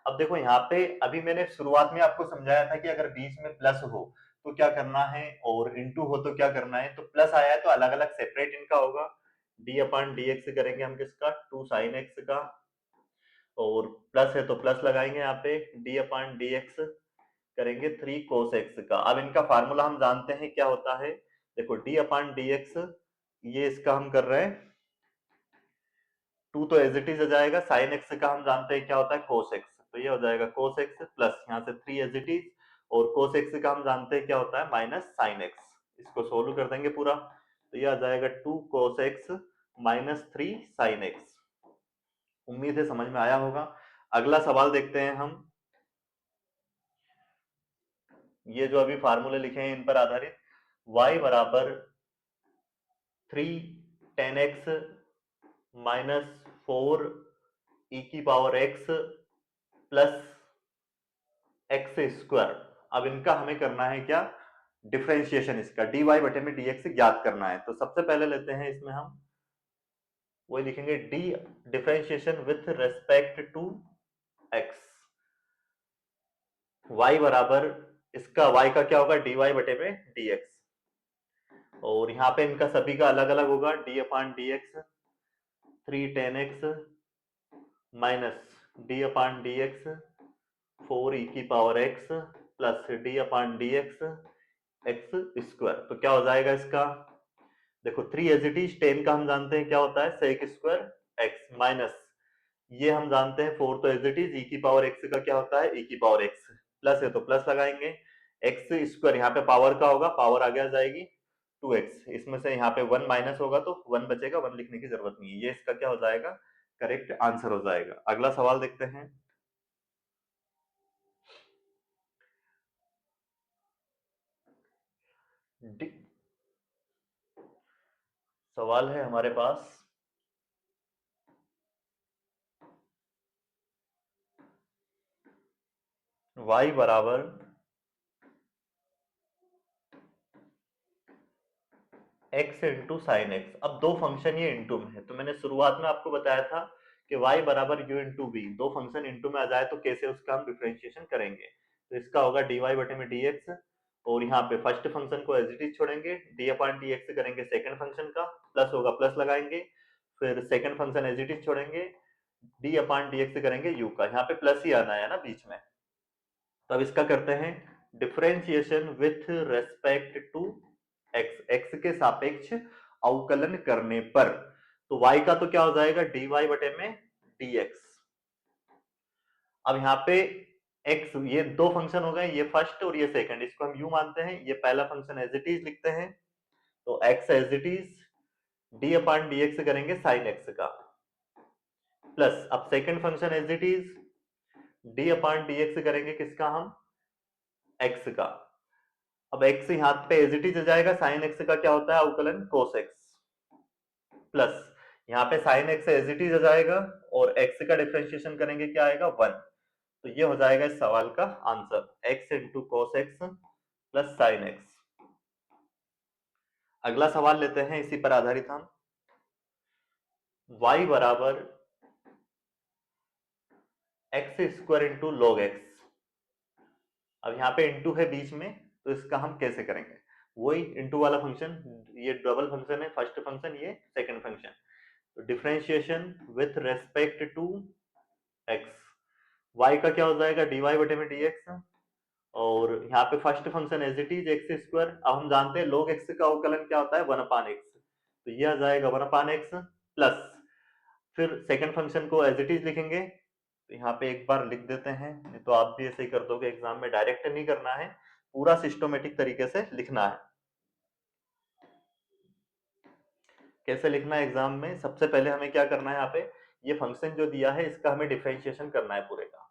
अब देखो यहाँ पे अभी मैंने शुरुआत में आपको समझाया था कि अगर बीच में प्लस हो तो क्या करना है और इनटू हो तो क्या करना है। तो प्लस आया है तो अलग अलग सेपरेट इनका होगा, d अपान dx करेंगे हम किसका, 2 साइन x का, और प्लस है तो प्लस लगाएंगे यहाँ पे, d अपान dx करेंगे 3 cos x का। अब इनका फार्मूला हम जानते हैं क्या होता है, देखो d अपान dx, ये इसका हम कर रहे हैं 2 तो एज इट इज आ जाएगा, साइन x का हम जानते हैं क्या होता है cos x, तो ये हो जाएगा cos x प्लस यहाँ से 3 एज इट इज, और cos x का हम जानते हैं क्या होता है माइनस साइन x। इसको सोल्व कर देंगे पूरा, तो ये आ जाएगा 2 cos x minus 3 sine x। उम्मीद है समझ में आया होगा। अगला सवाल देखते हैं हम, ये जो अभी फार्मूले लिखे हैं इन पर आधारित, y बराबर 3 टेन एक्स माइनस 4 ई की power x plus x square. अब इनका हमें करना है क्या, डिफरेंशिएशन, इसका dy बटे में dx ज्ञात करना है। तो सबसे पहले लेते हैं इसमें हम, वही लिखेंगे d differentiation with respect to x, y बराबर, इसका y का क्या होगा, dy बटे में dx, और यहाँ पे इनका सभी का अलग अलग होगा, d upon D x 3 tan x minus d upon D x 4 e की power x plus d upon D x x square. तो क्या हो जाएगा इसका, देखो 3 एज इट इज, 10 का हम जानते हैं क्या होता है सेक स्क्वायर x, माइनस ये हम जानते हैं 4 तो एज इट इज, ई की पावर x का क्या होता है ई की पावर x, प्लस है तो प्लस लगाएंगे, एक्स स्क्वायर यहाँ पे पावर का होगा, पावर आगे आ जाएगी 2x, इसमें से यहाँ पे 1 माइनस होगा तो 1 बचेगा, 1 लिखने की जरूरत नहीं है, ये इसका क्या हो जाएगा, करेक्ट आंसर हो जाएगा। अगला सवाल देखते हैं, सवाल है हमारे पास, y बराबर x इंटू साइन एक्स। अब दो फंक्शन ये इंटू में है, तो मैंने शुरुआत में आपको बताया था कि y बराबर u इंटू बी, दो फंक्शन इंटू में आ जाए तो कैसे उसका हम डिफरेंशिएशन करेंगे। तो इसका होगा dy बटे में dx, और यहाँ पे फर्स्ट फंक्शन को एज इट इज छोड़ेंगे, d अपान dx करेंगे सेकंड फंक्शन का, प्लस होगा प्लस लगाएंगे, फिर second function as it is छोड़ेंगे, d अपान dx करेंगे u का, यहाँ पे प्लस ही आना है ना बीच में। तो अब इसका करते हैं differentiation with respect to X के सापेक्ष अवकलन करने पर, तो y का तो क्या हो जाएगा dy बटे में dx। अब यहाँ पे x, ये दो फंक्शन हो गए, ये फर्स्ट और ये सेकंड, इसको हम यू मानते हैं, ये पहला फंक्शन एज इट इज लिखते हैं, तो x as it is D upon D x करेंगे साइन एक्स का, प्लस अब second function as it is D upon D x करेंगे किसका हम, x का। अब x यहाँ पे एज इट इज आ जाएगा, साइन एक्स का क्या होता है अवकलन कोस एक्स, प्लस यहाँ पे sine x as it is आ जाएगा और x का डिफरेंशिएशन करेंगे क्या आएगा 1, तो ये हो जाएगा इस सवाल का answer, x into cos x plus sine x. अगला सवाल लेते हैं, इसी पर आधारित हम, y बराबर x square into log x. अब यहाँ पे इंटू है बीच में, तो इसका हम कैसे करेंगे, वही इंटू वाला फंक्शन, ये डबल फंक्शन है, फर्स्ट फंक्शन ये सेकंड फंक्शन, तो differentiation with respect to X, y का क्या हो जाएगा dy बटे में dx, और यहाँ पे first function as it is X square. अब हम जानते हैं log x का अवकलन क्या होता है 1 अपान x, तो ये आ जाएगा 1 अपान x, प्लस फिर सेकंड फंक्शन को एज इट इज लिखेंगे, तो यहाँ पे एक बार लिख देते हैं, नहीं तो आप भी ऐसे ही कर दोगे एग्जाम में, डायरेक्ट नहीं करना है, पूरा सिस्टमेटिक तरीके से लिखना है। कैसे लिखना है एग्जाम में, सबसे पहले हमें क्या करना है, यहाँ पे ये फंक्शन जो दिया है इसका हमें डिफरेंशिएशन करना है पूरे का,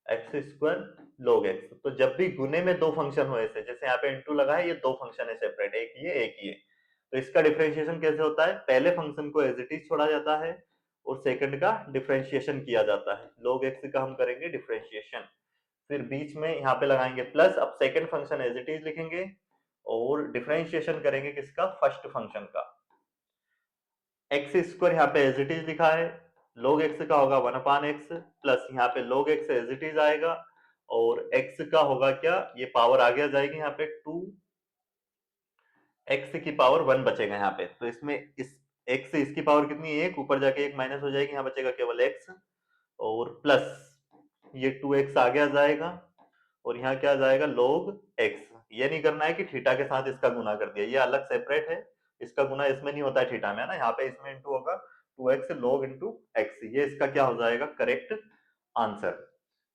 एक्स स्क्वायर log x, तो जब भी गुने में दो फंक्शन हो ऐसे, जैसे यहाँ पे इंटू लगा है, ये दो फंक्शन है सेपरेट, एक ये, तो इसका डिफरेंशिएशन कैसे होता है, पहले फंक्शन को एज इट इज छोड़ा जाता है और सेकंड का डिफरेंशिएशन किया जाता है, log x का हम करेंगे डिफरेंशिएशन, फिर बीच में यहाँ पे लगाएंगे प्लस, अब second function as it is लिखेंगे और डिफरेंशिएशन करेंगे किसका, फर्स्ट फंक्शन का। एक्स स्क्वायर यहाँ पे एज इट इज लिखा है, log x का होगा 1 अपान एक्स, प्लस यहाँ पे log x as it is आएगा, और x का होगा क्या, ये पावर आगे आ जाएगी यहाँ पे 2 x की पावर 1 बचेगा यहाँ पे, तो इसमें इस x से इसकी पावर कितनी है, एक ऊपर जाके एक माइनस हो जाएगी, यहाँ बचेगा केवल x, और प्लस ये 2x आगे आ जाएगा, और यहाँ क्या आ जाएगा log x। ये नहीं करना है कि थीटा के साथ इसका गुना कर दिया, ये अलग सेपरेट है, इसका गुना इसमें नहीं होता है थीटा में, है ना, यहाँ पे इसमें इंटू होगा 2x log इंटू x, ये इसका क्या हो जाएगा करेक्ट आंसर।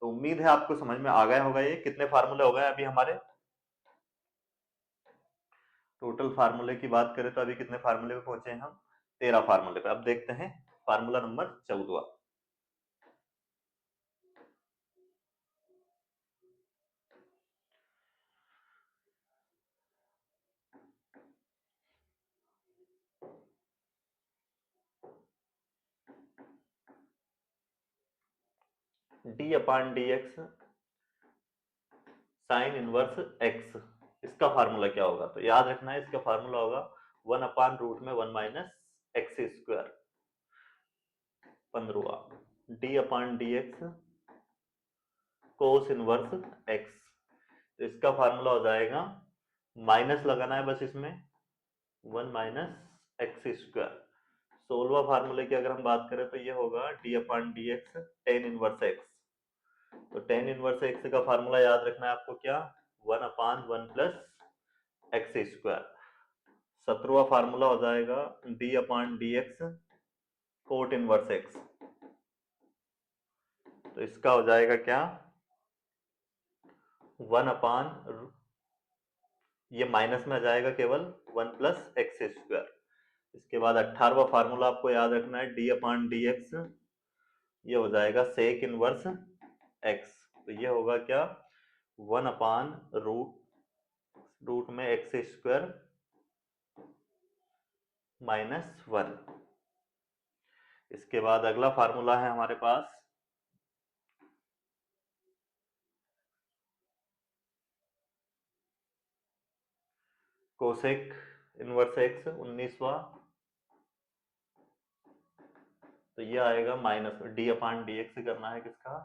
तो उम्मीद है आपको समझ में आ गया होगा। ये कितने फार्मूले हो गए अभी हमारे, टोटल फार्मूले की बात करें तो अभी कितने फार्मूले पे पहुंचे हैं हम, 13 फार्मूले पे। अब देखते हैं formula number 14, d upon D x sine inverse x, इसका फार्मूला क्या होगा, तो याद रखना है इसका फार्मूला होगा 1 अपान रूट में 1 minus x square 15 d upon D x cos inverse x, तो इसका फार्मूला हो जाएगा, माइनस लगाना है बस इसमें 1 माइनस एक्स स्क्वायर। 16वां फार्मूले की अगर हम बात करें तो ये होगा d upon D x tan inverse x, तो टेन इनवर्स एक्स का फार्मूला याद रखना है आपको क्या, 1 अपान 1 प्लस एक्स स्क्वायर। 17वां फार्मूला हो जाएगा d upon D x cot inverse x, तो इसका हो जाएगा क्या 1 अपान, ये माइनस में आ जाएगा केवल 1 प्लस एक्स स्क्वायर। इसके बाद 18वां फार्मूला आपको याद रखना है डी अपान डी एक्स, ये हो जाएगा सेक इनवर्स एक्स, तो ये होगा क्या 1 अपान रूट में एक्स स्क्वायर माइनस 1। इसके बाद अगला फार्मूला है हमारे पास कोसेक इनवर्स एक्स 19वां, तो ये आएगा minus D upon D x करना है किसका,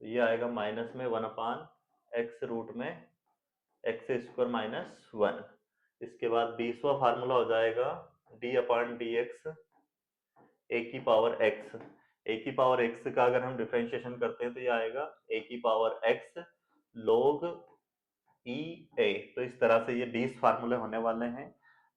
तो ये आएगा माइनस में 1 अपान एक्स रूट में एक्स स्क्वायर माइनस 1। इसके बाद 20वां फार्मूला हो जाएगा डी अपान डी एक्स ए की पावर एक्स, ए की पावर एक्स का अगर हम डिफरेंशिएशन करते हैं तो ये आएगा ए की पावर एक्स log ई ए। तो इस तरह से ये 20 फार्मूले होने वाले हैं,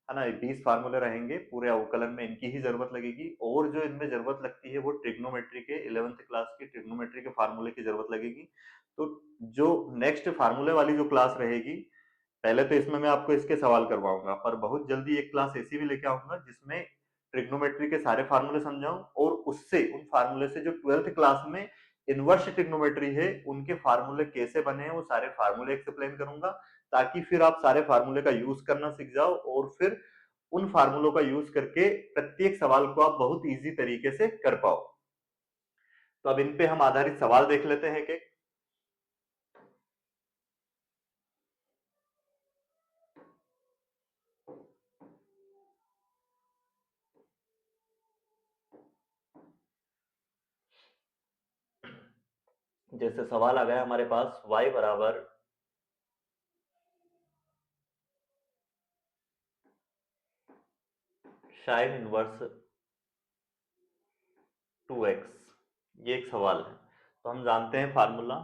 है ना। 20 फार्मूले रहेंगे पूरे अवकलन में, इनकी ही जरूरत लगेगी। और जो इनमें जरूरत लगती है वो ट्रिग्नोमेट्री के 11th क्लास की ट्रिग्नोमेट्री के फार्मूले की जरूरत लगेगी। तो जो नेक्स्ट फार्मूले वाली जो क्लास रहेगी, पहले तो इसमें मैं आपको इसके सवाल करवाऊंगा, पर बहुत जल्दी एक क्लास ऐसी भी लेके आऊंगा जिसमें ट्रिग्नोमेट्री के सारे फार्मूले समझाऊं, और उससे उन फार्मूले से जो 12th क्लास में इनवर्स ट्रिग्नोमेट्री है उनके फार्मूले कैसे बने हैं वो सारे फार्मूले एक्सप्लेन करूंगा, ताकि फिर आप सारे फार्मूले का यूज करना सीख जाओ और फिर उन फार्मूलों का यूज करके प्रत्येक सवाल को आप बहुत इजी तरीके से कर पाओ। तो अब इन पे हम आधारित सवाल देख लेते हैं कि जैसे सवाल आ गया हमारे पास y बराबर साइन इनवर्स 2x, ये एक सवाल है। तो हम जानते हैं फार्मूला,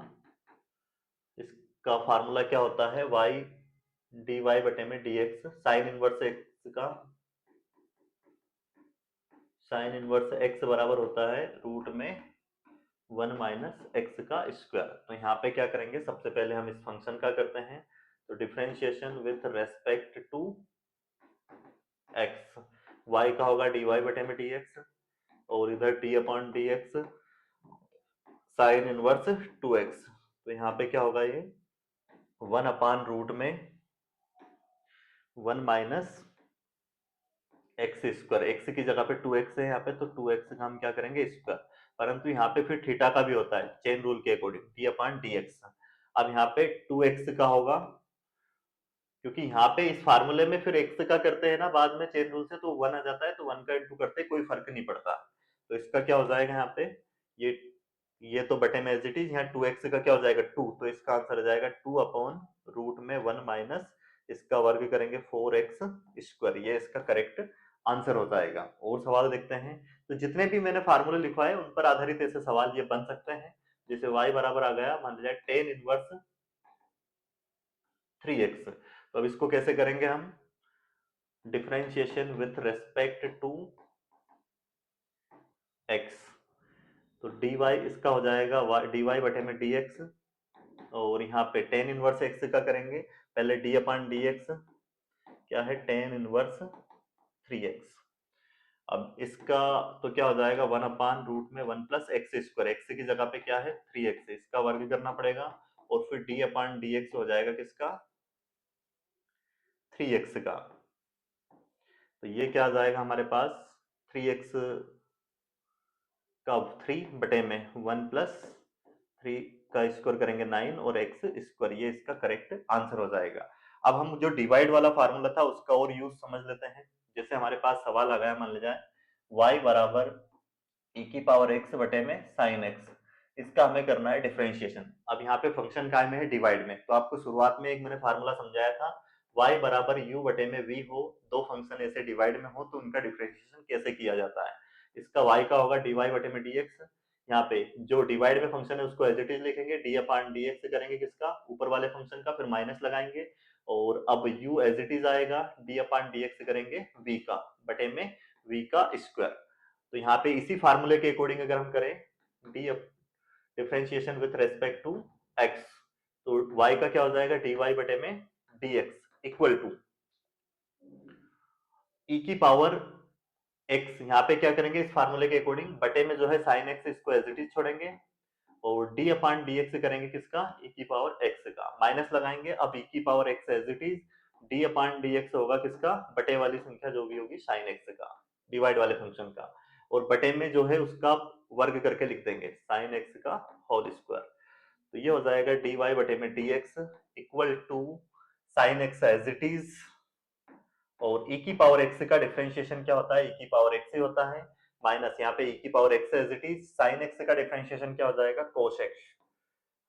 इसका फार्मूला क्या होता है, y dy बटे में dx। साइन इनवर्स x का साइन इनवर्स x बराबर होता है रूट में 1 माइनस एक्स का स्क्वायर। तो यहाँ पे क्या करेंगे, सबसे पहले हम इस फंक्शन का करते हैं, तो differentiation with respect to x, y का होगा dy बटे में dx, और इधर d upon dx sine inverse 2x। तो यहाँ पे क्या होगा, ये 1 अपान रूट में 1 माइनस एक्स स्क्वायर, एक्स की जगह पे 2x है यहाँ पे, तो 2x का हम क्या करेंगे स्क्वायर, परंतु यहाँ पे फिर थीटा का भी होता है चेन रूल के अकॉर्डिंग, d अपॉन dx। अब यहाँ पे 2x का होगा, क्योंकि यहाँ पे इस फार्मूले में फिर x का करते हैं ना बाद में चेन रूल से, तो 1 आ जाता है, तो 1 का इंटू करते कोई फर्क नहीं पड़ता। तो इसका क्या हो जाएगा यहाँ पे, ये तो बटे में एज इट इज, यहाँ 2x का क्या हो जाएगा 2, तो इसका आंसर हो जाएगा 2 अपॉन रूट में 1 माइनस इसका वर्ग करेंगे 4x स्क्वायर, ये इसका करेक्ट आंसर हो जाएगा। और सवाल देखते हैं, तो जितने भी मैंने फार्मूले लिखवाए उन पर आधारित ऐसे सवाल ये बन सकते हैं। जैसे y बराबर आ गया, मान लिया टेन इनवर्स 3x। तो अब इसको कैसे करेंगे हम, differentiation with respect to x। तो dy इसका हो जाएगा dy बटे में dx, और यहाँ पे टेन इनवर्स x का करेंगे, पहले d अपॉन dx क्या है टेन इनवर्स 3x। अब इसका तो क्या हो जाएगा 1 अपान रूट में 1 प्लस एक्स स्क्वायर, एक्स की जगह पे क्या है 3x, इसका वर्ग करना पड़ेगा, और फिर d अपान dx हो जाएगा किसका 3x का। तो ये क्या आ जाएगा हमारे पास 3x का 3 बटे में 1 प्लस 3 का स्क्वायर करेंगे 9 और x स्क्वायर, ये इसका करेक्ट आंसर हो जाएगा। अब हम जो डिवाइड वाला फार्मूला था उसका और यूज समझ लेते हैं। जैसे हमारे पास सवाल आ गया, मान लिया जाए y बराबर e की पावर x बटे में साइन x, इसका हमें करना है डिफरेंशिएशन। अब यहाँ पे फंक्शन काय में है डिवाइड में, तो आपको शुरुआत में एक मैंने फार्मूला समझाया था, y बराबर u बटे में v हो, दो फंक्शन ऐसे डिवाइड में हो तो उनका डिफरेंशिएशन कैसे किया जाता है। इसका y का होगा dy बटे में dx, यहाँ पे जो डिवाइड में फंक्शन है उसको एज इट इज लिखेंगे, d अपान dx करेंगे किसका ऊपर वाले फंक्शन का, फिर माइनस लगाएंगे, और अब u एज इट इज आएगा, d अपान dx करेंगे v का बटे में v का स्क्वायर। तो यहाँ पे इसी फार्मूले के अकॉर्डिंग अगर हम करें d differentiation with respect to x, तो y का क्या हो जाएगा dy बटे में dx इक्वल टू e की पावर x, यहाँ पे क्या करेंगे इस फार्मूले के अकॉर्डिंग बटे में जो है साइन x इसको एज इट इज छोड़ेंगे, और d अपान dx करेंगे किसका e की पावर x का, माइनस लगाएंगे, अब e की power x as it is, d upon dx होगा किसका बटे वाली संख्या जो भी होगी साइन x का डिवाइड वाले फंक्शन का, और बटे में जो है उसका वर्ग करके लिख देंगे साइन x का होल स्क्वायर। तो ये हो जाएगा dy बटे में dx equal to sine x as it is, और e की पावर x का डिफरेंशिएशन क्या होता है e की पावर x ही होता है, माइनस यहाँ पे e की power x as it is, sine x का डिफरेंशिएशन क्या हो जाएगा cos x।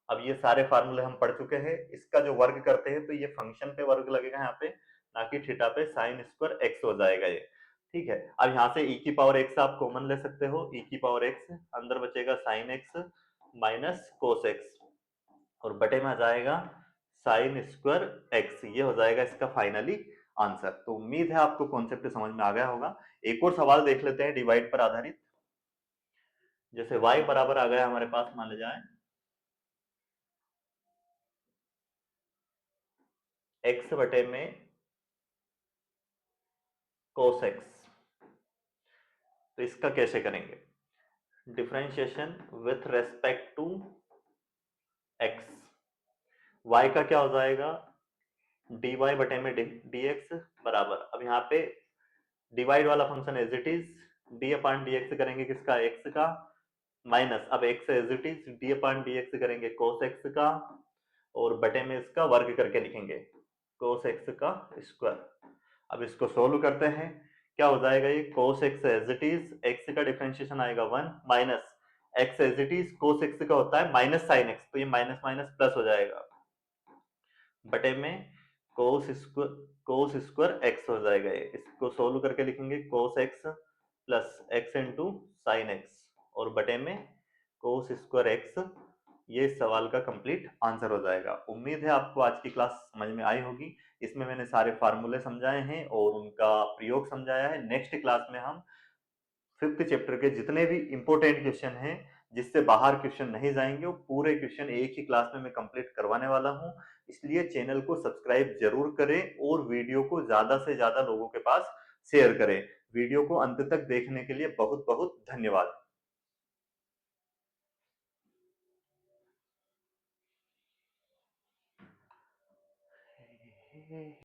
अब ये सारे फार्मूले हम पढ़ चुके हैं, इसका जो वर्ग करते हैं तो ये फंक्शन पे वर्ग लगेगा यहाँ पे, ना कि थीटा पे साइन स्क्वायर x हो जाएगा ये, ठीक है। अब यहाँ से e की पावर x आप कॉमन ले सकते हो, e की पावर x अंदर बचेगा sine x minus cos x, और बटे में आ जाएगा साइन स्क्वायर एक्स, ये हो जाएगा इसका फाइनली आंसर। तो उम्मीद है आपको कॉन्सेप्ट समझ में आ गया होगा। एक और सवाल देख लेते हैं डिवाइड पर आधारित। जैसे y बराबर आ गया हमारे पास, मान ले जाए x बटे में cos x, तो इसका कैसे करेंगे? Differentiation with respect to x, y का क्या हो जाएगा, dy बटे में dx बराबर, अब यहाँ पे डिवाइड वाला function as it is, d upon D x करेंगे किसका, x का, माइनस अब x as it is d upon D x करेंगे cos x का, और बटे में इसका वर्ग करके लिखेंगे cos x का स्क्वायर। अब इसको सोल्व करते हैं, क्या हो जाएगा, ये cos x as it is, x का डिफरेंशिएशन आएगा 1 minus x as it is cos x का होता है माइनस साइन x, तो ये माइनस माइनस प्लस हो जाएगा, बटे में cos स्क्वायर x हो जाएगा। ये इसको सोल्व करके लिखेंगे cos x plus x into sine x, और बटे में cos स्क्वायर x, ये इस सवाल का कंप्लीट आंसर हो जाएगा। उम्मीद है आपको आज की क्लास समझ में आई होगी। इसमें मैंने सारे फार्मूले समझाए हैं और उनका प्रयोग समझाया है। नेक्स्ट क्लास में हम 5th चैप्टर के जितने भी इंपॉर्टेंट क्वेश्चन हैं, जिससे बाहर क्वेश्चन नहीं जाएंगे, वो पूरे क्वेश्चन एक ही क्लास में मैं कंप्लीट करवाने वाला हूं। इसलिए चैनल को सब्सक्राइब जरूर करें और वीडियो को ज्यादा से ज्यादा लोगों के पास शेयर करें। वीडियो को अंत तक देखने के लिए बहुत बहुत धन्यवाद।